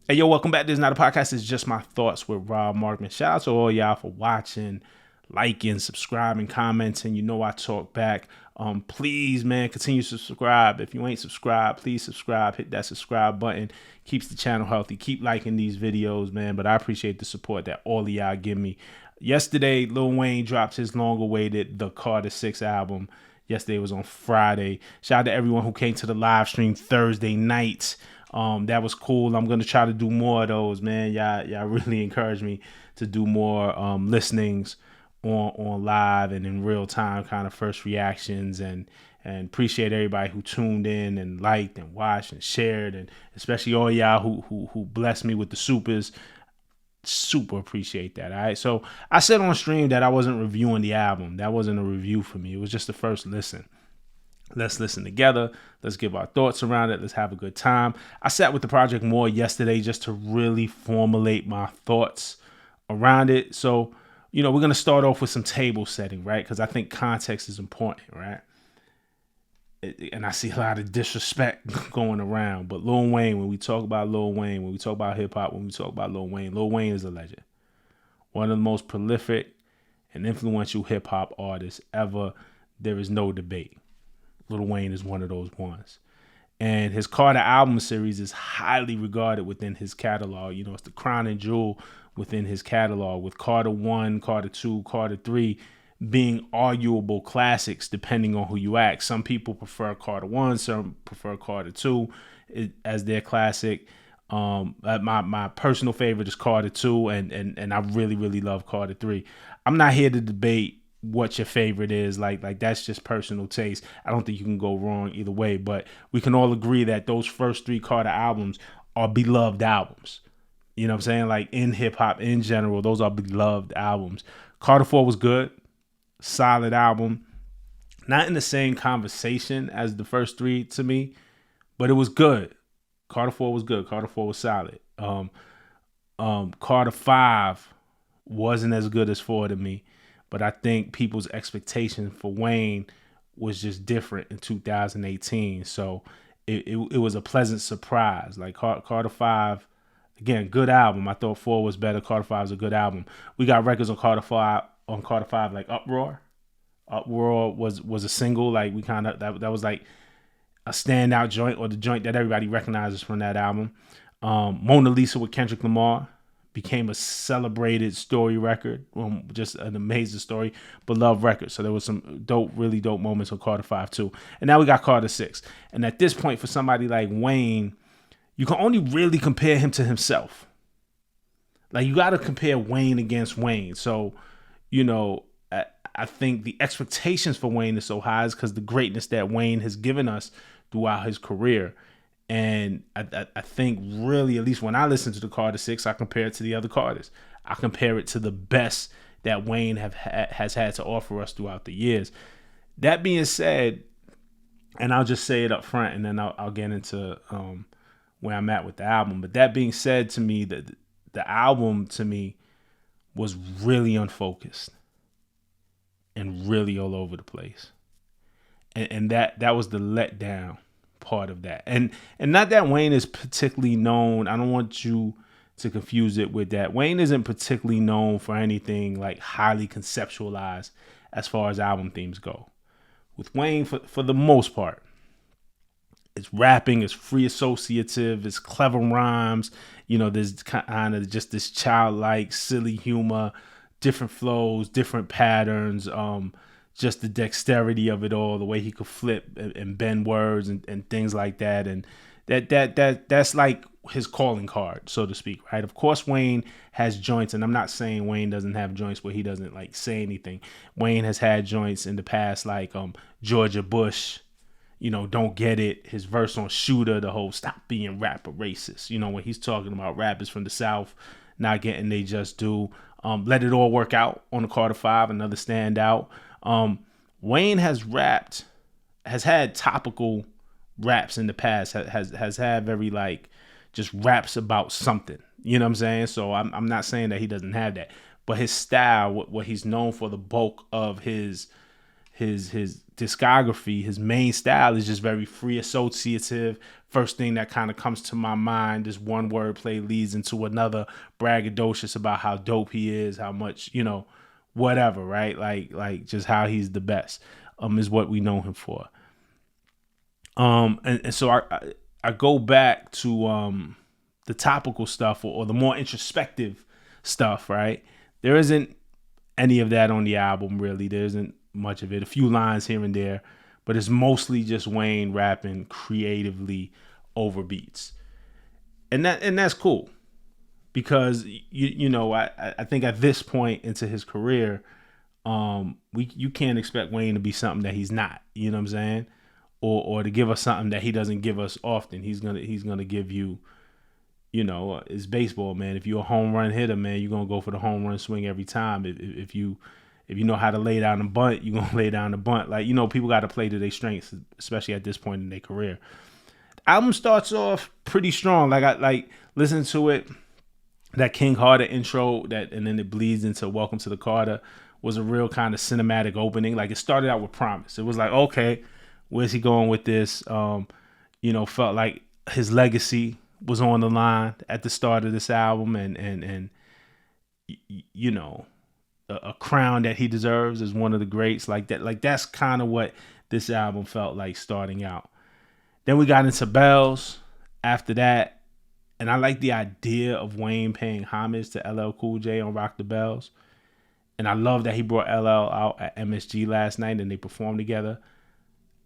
Hey, yo, welcome back. This is not a podcast. It's just my thoughts with Rob Markman. Shout out to all y'all for watching, liking, subscribing, commenting. You know I talk back. Please, man, continue to subscribe. If you ain't subscribed, please subscribe. Hit that subscribe button. Keeps the channel healthy. Keep liking these videos, man. But I appreciate the support that all of y'all give me. Yesterday, Lil Wayne dropped his long-awaited The Carter 6 album. Yesterday was on Friday. Shout out to everyone who came to the live stream Thursday night. That was cool. I'm gonna try to do more of those, man. Y'all really encouraged me to do more listenings on live and in real time, kind of first reactions, and appreciate everybody who tuned in and liked and watched and shared, and especially all y'all who blessed me with the supers. Super appreciate that. All right. So I said on stream that I wasn't reviewing the album. That wasn't a review for me. It was just the first listen. Let's listen together. Let's give our thoughts around it. Let's have a good time. I sat with the project more yesterday just to really formulate my thoughts around it. So, we're going to start off with some table setting, right? Because I think context is important, right? And I see a lot of disrespect going around. But Lil Wayne, when we talk about Lil Wayne, when we talk about hip hop, when we talk about Lil Wayne is a legend. One of the most prolific and influential hip hop artists ever. There is no debate. Lil Wayne is one of those ones. And his Carter album series is highly regarded within his catalog. It's the crown and jewel within his catalog, with Carter 1, Carter 2, Carter 3 being arguable classics depending on who you ask. Some people prefer Carter 1, some prefer Carter 2 as their classic. My personal favorite is Carter 2, and I really, really love Carter 3. I'm not here to debate what your favorite is. Like that's just personal taste. I don't think you can go wrong either way, but we can all agree that those first 3 Carter albums are beloved albums. You know what I'm saying? Like in hip hop in general, those are beloved albums. Carter 4 was good, solid album. Not in the same conversation as the first 3 to me, but it was good. Carter 4 was good. Carter 4 was solid. Carter 5 wasn't as good as 4 to me. But I think people's expectation for Wayne was just different in 2018. So it was a pleasant surprise. Like Carter 5, again, good album. I thought 4 was better. Carter 5 is a good album. We got records on Carter 5 like Uproar. Uproar was a single. Like we kind of that was like a standout joint, or the joint that everybody recognizes from that album. Mona Lisa with Kendrick Lamar became a celebrated story record. Just an amazing story, beloved record. So there was some really dope moments on Carter 5 too. And now we got Carter 6. And at this point, for somebody like Wayne, you can only really compare him to himself. Like you got to compare Wayne against Wayne. So, I think the expectations for Wayne is so high is because the greatness that Wayne has given us throughout his career. And I think really, at least when I listen to the Carter 6, I compare it to the other Carters. I compare it to the best that Wayne has had to offer us throughout the years. That being said, and I'll just say it up front, and then I'll get into where I'm at with the album. But that being said, to me, the album to me was really unfocused and really all over the place. And that was the letdown part of that. And not that Wayne is particularly known. I don't want you to confuse it with that. Wayne isn't particularly known for anything like highly conceptualized as far as album themes go. With Wayne, for the most part, it's rapping, it's free associative, it's clever rhymes. There's kind of just this childlike, silly humor, different flows, different patterns. Just the dexterity of it all, the way he could flip and bend words and things like that. And that's like his calling card, so to speak, right? Of course, Wayne has joints, and I'm not saying Wayne doesn't have joints where he doesn't like say anything. Wayne has had joints in the past, like Georgia Bush, Don't Get It, his verse on Shooter, the whole stop being rapper racist, when he's talking about rappers from the South not getting they just do. Let It All Work Out on the Carter 5, another standout. Wayne has had topical raps in the past, has had very like just raps about something, you know what I'm saying? So I'm not saying that he doesn't have that, but his style, what he's known for, the bulk of his discography, his main style is just very free associative. First thing that kind of comes to my mind is one wordplay leads into another, braggadocious about how dope he is, how much, whatever, right? Like just how he's the best, is what we know him for. And so I go back to the topical stuff, or the more introspective stuff, right? There isn't any of that on the album, really. There isn't much of it. A few lines here and there, but it's mostly just Wayne rapping creatively over beats. And that's cool, because I think at this point into his career, you can't expect Wayne to be something that he's not. You know what I'm saying? Or to give us something that he doesn't give us often. He's gonna give you, it's baseball, man. If you're a home run hitter, man, you're gonna go for the home run swing every time. If you know how to lay down a bunt, you're gonna lay down a bunt. Like, people got to play to their strengths, especially at this point in their career. The album starts off pretty strong. Like, I like listen to it. That King Carter intro, and then it bleeds into Welcome to the Carter, was a real kind of cinematic opening. Like, it started out with promise. It was like, okay, where's he going with this? Felt like his legacy was on the line at the start of this album, and a crown that he deserves as one of the greats. Like that. Like, that's kind of what this album felt like starting out. Then we got into Bells after that, and I like the idea of Wayne paying homage to LL Cool J on Rock the Bells. And I love that he brought LL out at MSG last night and they performed together.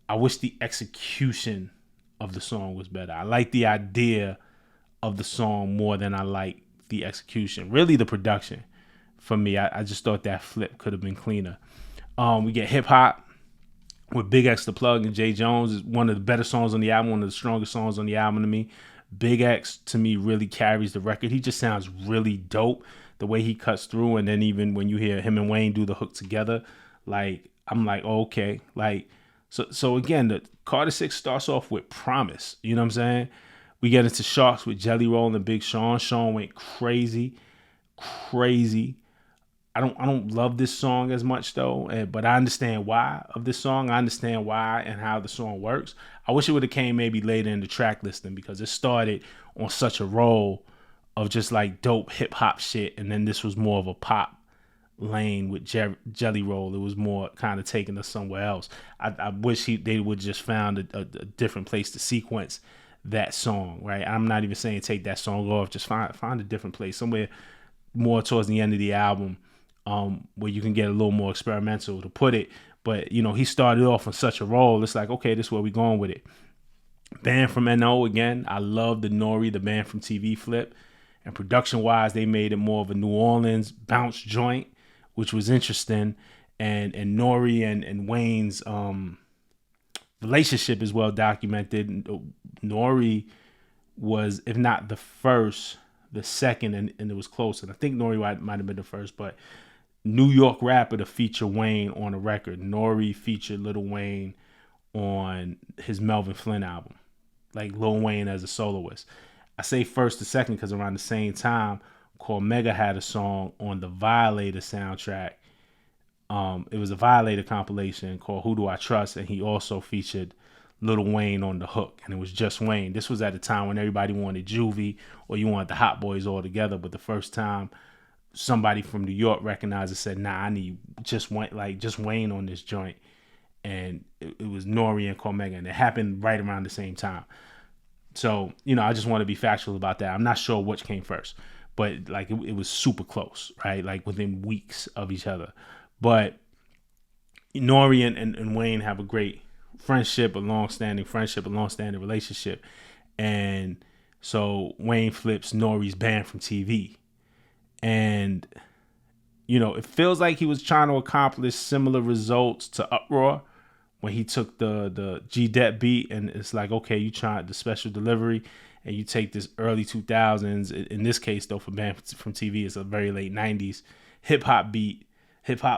I wish the execution of the song was better. I like the idea of the song more than I like the execution. Really, the production for me. I just thought that flip could have been cleaner. We get Hip Hop with Big X the Plug and Jay Jones. Is one of the better songs on the album, one of the strongest songs on the album to me. Big X, to me, really carries the record. He just sounds really dope the way he cuts through. And then even when you hear him and Wayne do the hook together, like, I'm like, oh, okay. Like, so again, the Carter 6 starts off with promise. You know what I'm saying? We get into Sharks with Jelly Roll and Big Sean. Sean went crazy. I don't love this song as much though, but I understand why of this song. I understand why and how the song works. I wish it would have came maybe later in the track listing, because it started on such a roll of just like dope hip hop shit, and then this was more of a pop lane with Jelly Roll. It was more kind of taking us somewhere else. I wish they would just found a different place to sequence that song. Right? I'm not even saying take that song off. Just find a different place somewhere more towards the end of the album, where you can get a little more experimental to put it. But, he started off on such a roll. It's like, okay, this is where we going with it. Band from NO again. I love the Nori, the Band from TV flip. And production-wise, they made it more of a New Orleans bounce joint, which was interesting. And Nori and Wayne's relationship is well documented. Nori was, if not the first, the second, and it was close. And I think Nori might have been the first, but New York rapper to feature Wayne on a record. Nori featured Lil Wayne on his Melvin Flynn album, like Lil Wayne as a soloist. I say first to second because around the same time, Cormega had a song on the Violator soundtrack. It was a Violator compilation called Who Do I Trust, and he also featured Lil Wayne on the hook, and it was just Wayne. This was at a time when everybody wanted Juvie or you wanted the Hot Boys all together, but the first time somebody from New York recognized and said, nah, I need just Wayne on this joint. And it was Nori and Cormega, and it happened right around the same time. So, I just want to be factual about that. I'm not sure which came first, but like it was super close, right? Like within weeks of each other. But Nori and Wayne have a great friendship, a long-standing relationship. And so Wayne flips Nori's Band from TV. And, it feels like he was trying to accomplish similar results to Uproar when he took the G-Det beat, and it's like, okay, you tried the special delivery, and you take this early 2000s, in this case, though, for Band from TV, it's a very late 90s hip-hop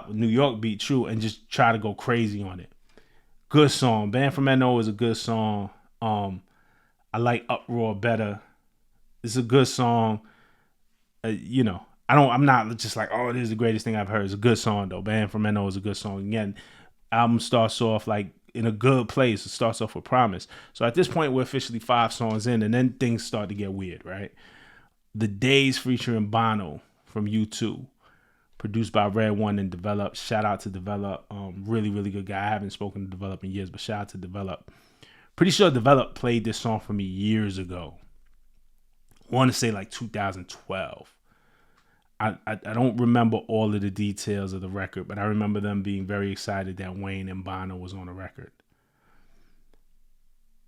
New York beat, true, and just try to go crazy on it. Good song. Band from NO is a good song. I like Uproar better. It's a good song. I'm not just like, oh, this is the greatest thing I've heard. It's a good song though. Band from NO is a good song. Again, album starts off like in a good place. It starts off with Promise. So at this point, we're officially 5 songs in, and then things start to get weird, right? The Days featuring Bono from U2, produced by Red One and Develop. Shout out to Develop. Really, really good guy. I haven't spoken to Develop in years, but shout out to Develop. Pretty sure Develop played this song for me years ago. I want to say like 2012. I don't remember all of the details of the record, but I remember them being very excited that Wayne and Bono was on the record.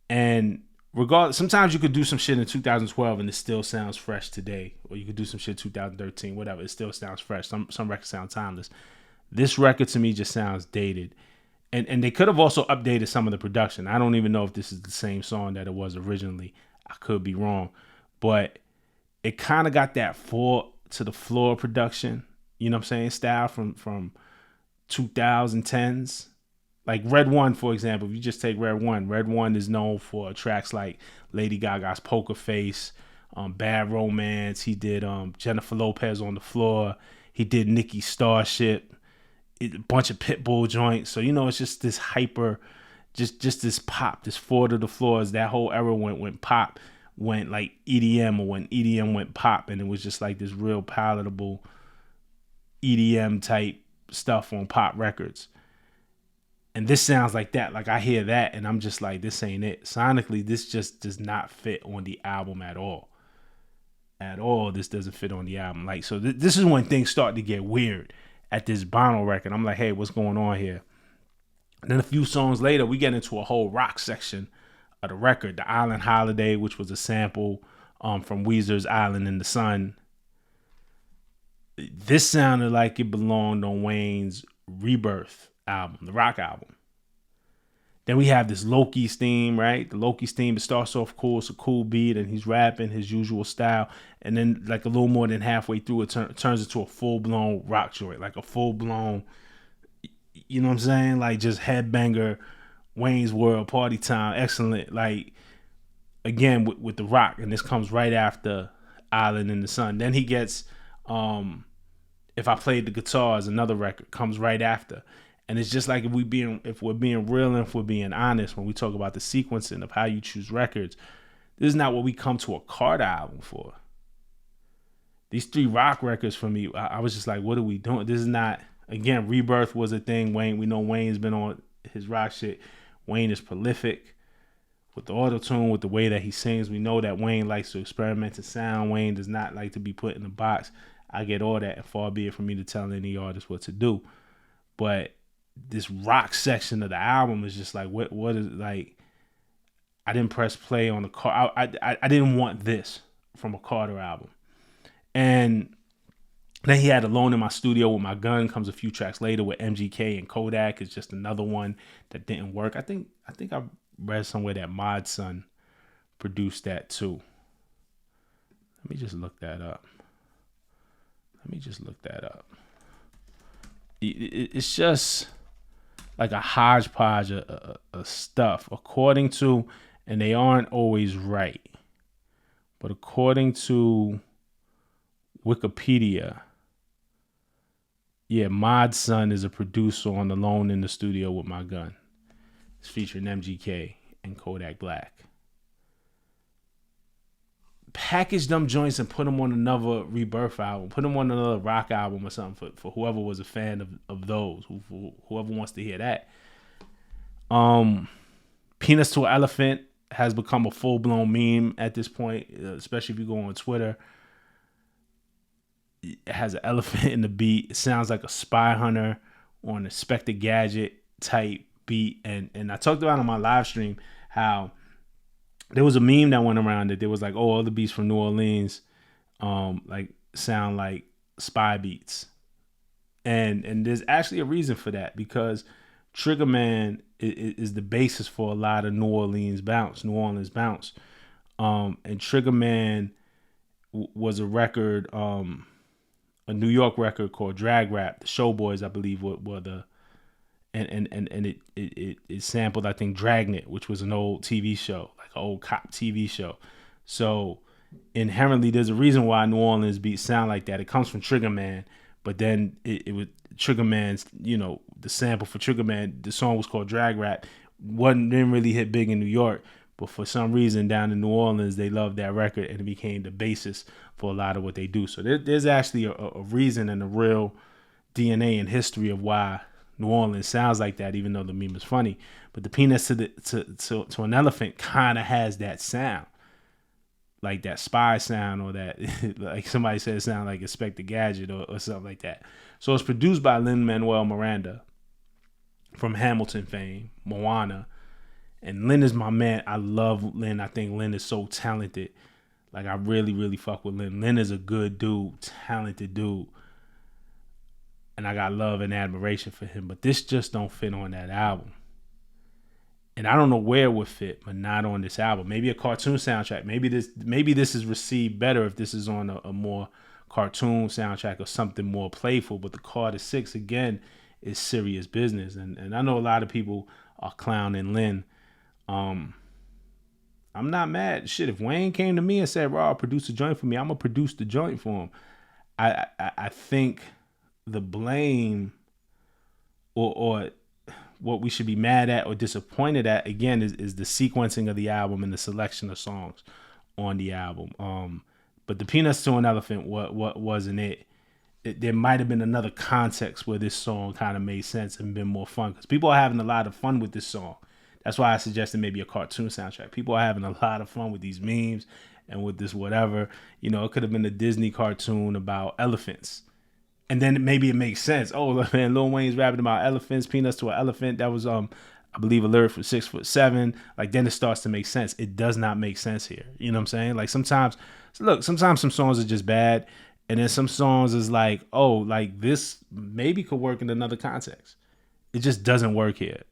And regardless, sometimes you could do some shit in 2012 and it still sounds fresh today, or you could do some shit 2013, whatever. It still sounds fresh. Some records sound timeless. This record to me just sounds dated, and they could have also updated some of the production. I don't even know if this is the same song that it was originally. I could be wrong, but it kind of got that four to the floor production, you know what I'm saying, style from 2010s. Like Red One, for example, if you just take Red One is known for tracks like Lady Gaga's Poker Face, Bad Romance. He did Jennifer Lopez on the Floor. He did Nicki Starship, a bunch of Pitbull joints. So, you know, it's just this hyper, just this pop, this four to the floors. That whole era went pop, went like EDM, or when EDM went pop, and it was just like this real palatable EDM type stuff on pop records. And this sounds like that. Like I hear that and I'm just like, this ain't it. Sonically, this just does not fit on the album at all. At all, this doesn't fit on the album. Like, so this is when things start to get weird at this Bono record. I'm like, hey, what's going on here? And then a few songs later, we get into a whole rock section of the record. The Island Holiday, which was a sample from Weezer's Island in the Sun. This sounded like it belonged on Wayne's Rebirth album, the rock album. Then we have this Loki's theme, right? The Loki's theme, it starts off cool. It's a cool beat, and he's rapping his usual style. And then, like a little more than halfway through, it turns into a full-blown rock joint, like a full-blown, you know what I'm saying? Like just headbanger, Wayne's World, party time, excellent. Like, again, with the rock. And this comes right after Island in the Sun. Then he gets If I Played the Guitars, another record, comes right after. And it's just like if we're being real and if we're being honest when we talk about the sequencing of how you choose records, this is not what we come to a Carter album for. These 3 rock records for me, I was just like, what are we doing? This is not, again, Rebirth was a thing. Wayne, we know Wayne's been on his rock shit. Wayne is prolific with the auto-tune, with the way that he sings. We know that Wayne likes to experiment in sound. Wayne does not like to be put in a box. I get all that, and far be it from me to tell any artist what to do. But this rock section of the album is just like, what is, like, I didn't press play on the car. I didn't want this from a Carter album. And then he had Alone in My Studio with My Gun, comes a few tracks later with MGK and Kodak. Is just another one that didn't work. I think I read somewhere that Mod Son produced that too. Let me just look that up. It's just like a hodgepodge of stuff, according to, and they aren't always right, but according to Wikipedia, yeah, Mod Son is a producer on Alone in the Studio with My Gun. It's featuring MGK and Kodak Black. Package them joints and put them on another Rebirth album, put them on another rock album or something for whoever was a fan of those, whoever wants to hear that. Peanuts to an Elephant has become a full-blown meme at this point, especially if you go on Twitter. It has an elephant in the beat. It sounds like a Spy Hunter or an Inspector Gadget type beat. And I talked about on my live stream how there was a meme that went around that there was like, oh, all the beats from New Orleans like sound like spy beats. And there's actually a reason for that, because Trigger Man is the basis for a lot of New Orleans bounce. And Trigger Man was a record, a New York record called Drag Rap. The Showboys, I believe, were the and it sampled, I think, Dragnet, which was an old TV show, like an old cop TV show. So inherently, there's a reason why New Orleans beats sound like that. It comes from Trigger Man, but then it would Trigger Man's, the sample for Trigger Man, the song was called Drag Rap, didn't really hit big in New York, but for some reason down in New Orleans they loved that record and it became the basis for a lot of what they do. So there's actually a reason and a real DNA and history of why New Orleans sounds like that, even though the meme is funny. But the Peanuts to an Elephant kind of has that sound, like that spy sound, or that like somebody said, it sound like Inspector Gadget or something like that. So it's produced by Lin-Manuel Miranda from Hamilton fame, Moana, and Lin is my man. I love Lin. I think Lin is so talented. Like I really, really fuck with Lin. Lin is a good dude, talented dude, and I got love and admiration for him. But this just don't fit on that album. And I don't know where it would fit, but not on this album. Maybe a cartoon soundtrack. Maybe this is received better if this is on a more cartoon soundtrack or something more playful. But the Carter 6 again is serious business, and I know a lot of people are clowning Lin. I'm not mad. Shit, if Wayne came to me and said, "Raw, produce a joint for me," I'm gonna produce the joint for him. I think the blame or what we should be mad at or disappointed at again is the sequencing of the album and the selection of songs on the album. But the Peanuts to an Elephant, what wasn't it? There might have been another context where this song kind of made sense and been more fun, because people are having a lot of fun with this song. That's why I suggested maybe a cartoon soundtrack. People are having a lot of fun with these memes and with this whatever. It could have been a Disney cartoon about elephants. And then maybe it makes sense. Oh man, Lil Wayne's rapping about elephants, Peanuts to an Elephant. That was I believe a lyric for 6'7". Like then it starts to make sense. It does not make sense here. You know what I'm saying? Like sometimes some songs are just bad, and then some songs is like, oh, like this maybe could work in another context. It just doesn't work here.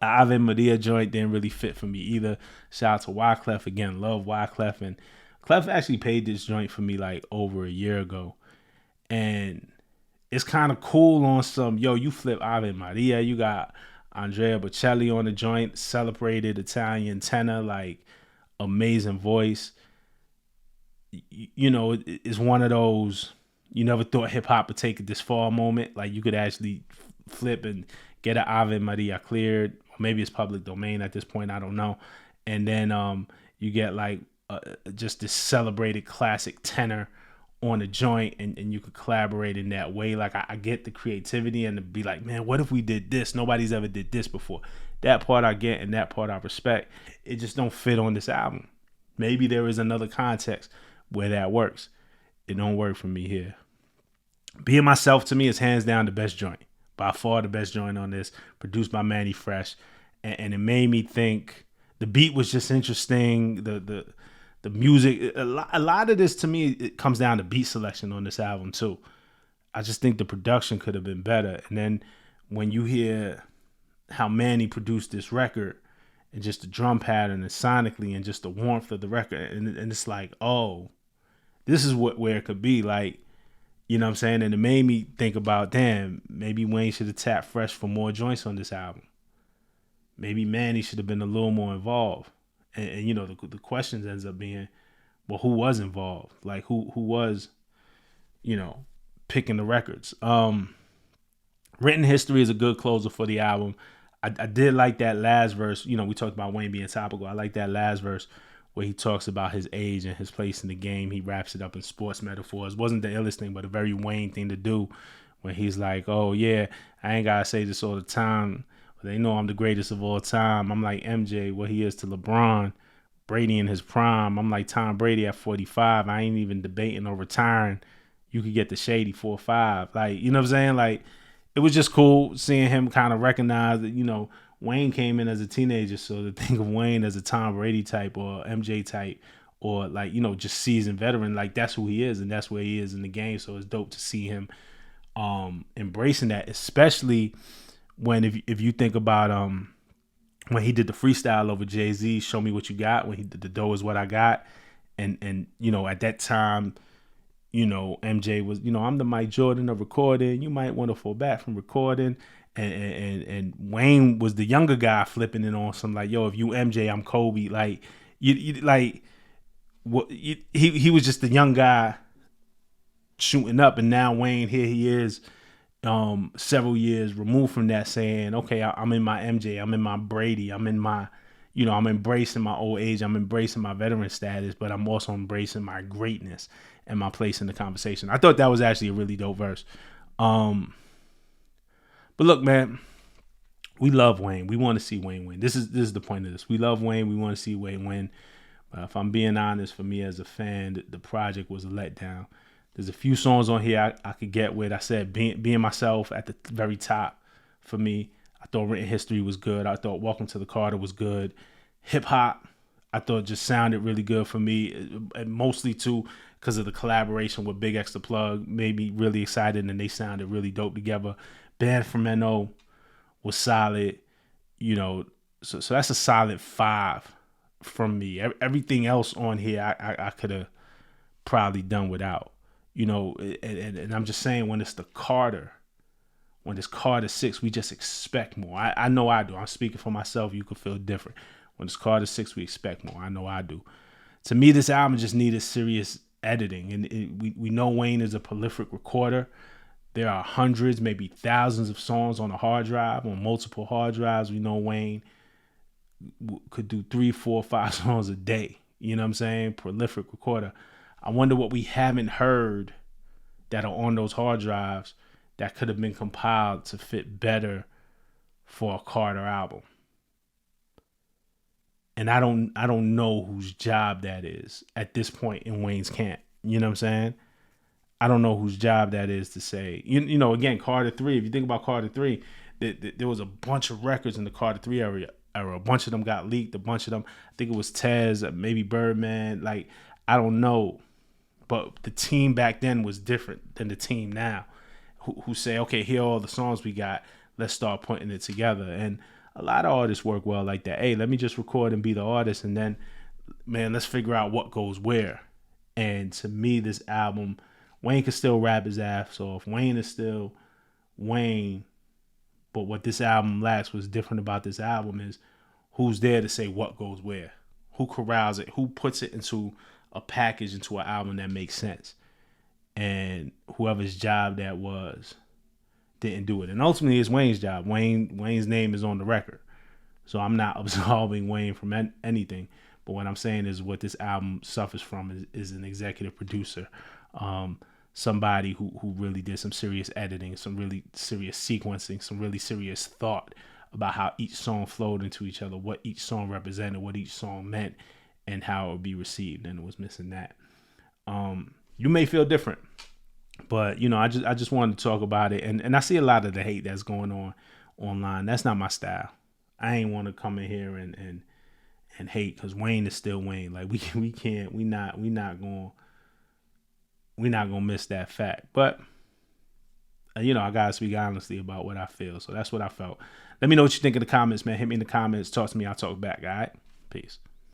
Ave Maria joint didn't really fit for me either. Shout out to Wyclef again. Love Wyclef, and Clef actually paid this joint for me like over a year ago. And it's kind of cool on some, you flip Ave Maria, you got Andrea Bocelli on the joint, celebrated Italian tenor, like amazing voice. It's one of those, you never thought hip hop would take it this far moment. Like you could actually flip and get an Ave Maria cleared. Or maybe it's public domain at this point, I don't know. And then you get like just this celebrated classic tenor on a joint, and you could collaborate in that way. Like I get the creativity and to be like, man, what if we did this? Nobody's ever did this before. That part I get and that part I respect. It just don't fit on this album. Maybe there is another context where that works. It don't work for me here. Being Myself to me is hands down the best joint. By far the best joint on this. Produced by Manny Fresh. And it made me think. The beat was just interesting. The music, a lot of this to me, it comes down to beat selection on this album too. I just think the production could have been better. And then when you hear how Manny produced this record and just the drum pattern and sonically and just the warmth of the record, and it's like, oh, this is where it could be. Like, you know what I'm saying? And it made me think about, damn, maybe Wayne should have tapped Fresh for more joints on this album. Maybe Manny should have been a little more involved. And the questions ends up being, well, who was involved? Like who was, picking the records? Written History is a good closer for the album. I did like that last verse. We talked about Wayne being topical. I like that last verse where he talks about his age and his place in the game. He wraps it up in sports metaphors. Wasn't the illest thing, but a very Wayne thing to do, when he's like, oh yeah, I ain't gotta say this all the time. They know I'm the greatest of all time. I'm like MJ, what he is to LeBron. Brady in his prime. I'm like Tom Brady at 45. I ain't even debating or retiring. You could get the shady 4-5. Like, you know what I'm saying? Like, it was just cool seeing him kind of recognize that, Wayne came in as a teenager. So to think of Wayne as a Tom Brady type or MJ type, or like, just seasoned veteran, like that's who he is and that's where he is in the game. So it's dope to see him embracing that, especially when if you think about when he did the freestyle over Jay-Z, Show Me What You Got, when he did The Dough Is What I Got, and at that time, MJ was, I'm the Mike Jordan of recording, you might want to fall back from recording, and Wayne was the younger guy flipping it on some like, yo, if you MJ, I'm Kobe, like you like what he was just the young guy shooting up, and now Wayne, here he is, several years removed from that, saying, okay, I'm in my MJ, I'm in my Brady, I'm in my, I'm embracing my old age, I'm embracing my veteran status, but I'm also embracing my greatness and my place in the conversation. I thought that was actually a really dope verse. But look, man, we love Wayne. We want to see Wayne win. This is the point of this. We love Wayne. We want to see Wayne win. If I'm being honest, for me as a fan, the project was a letdown. There's a few songs on here I could get with. I said being myself at the very top for me. I thought Written History was good. I thought Welcome to the Carter was good. Hip hop, I thought just sounded really good for me, and mostly too because of the collaboration with Big X the Plug. Made me really excited, and they sounded really dope together. Band from NO was solid, so that's a solid 5 from me. Everything else on here I could have probably done without, and I'm just saying when it's Carter 6, we just expect more. I know I do. I'm speaking for myself. You could feel different. When it's Carter 6, we expect more. I know I do. To me, this album just needed serious editing, and we know Wayne is a prolific recorder. There are hundreds, maybe thousands of songs on a hard drive, on multiple hard drives. We know Wayne could do 3, 4, 5 songs a day. You know what I'm saying? Prolific recorder. I wonder what we haven't heard that are on those hard drives that could have been compiled to fit better for a Carter album. And I don't know whose job that is at this point in Wayne's camp. You know what I'm saying? I don't know whose job that is to say. Again, Carter 3, if you think about Carter 3, there was a bunch of records in the Carter 3 era. A bunch of them got leaked. A bunch of them, I think it was Tez, maybe Birdman. Like, I don't know. But the team back then was different than the team now, who say, okay, here are all the songs we got. Let's start putting it together. And a lot of artists work well like that. Hey, let me just record and be the artist, and then, man, let's figure out what goes where. And to me, this album, Wayne can still rap his ass off. Wayne is still Wayne. But what this album lacks, what's different about this album, is who's there to say what goes where. Who corrals it? Who puts it into a package, into an album that makes sense? And whoever's job that was didn't do it. And ultimately, it's Wayne's job. Wayne's name is on the record. So I'm not absolving Wayne from anything. But what I'm saying is what this album suffers from is an executive producer. Somebody who really did some serious editing, some really serious sequencing, some really serious thought about how each song flowed into each other, what each song represented, what each song meant, and how it would be received. And it was missing that. You may feel different, but I just wanted to talk about it. And I see a lot of the hate that's going on online. That's not my style. I ain't want to come in here and hate, because Wayne is still Wayne. Like, we're not gonna miss that fact. But I gotta speak honestly about what I feel. So that's what I felt. Let me know what you think in the comments, man. Hit me in the comments. Talk to me. I'll talk back. All right. Peace.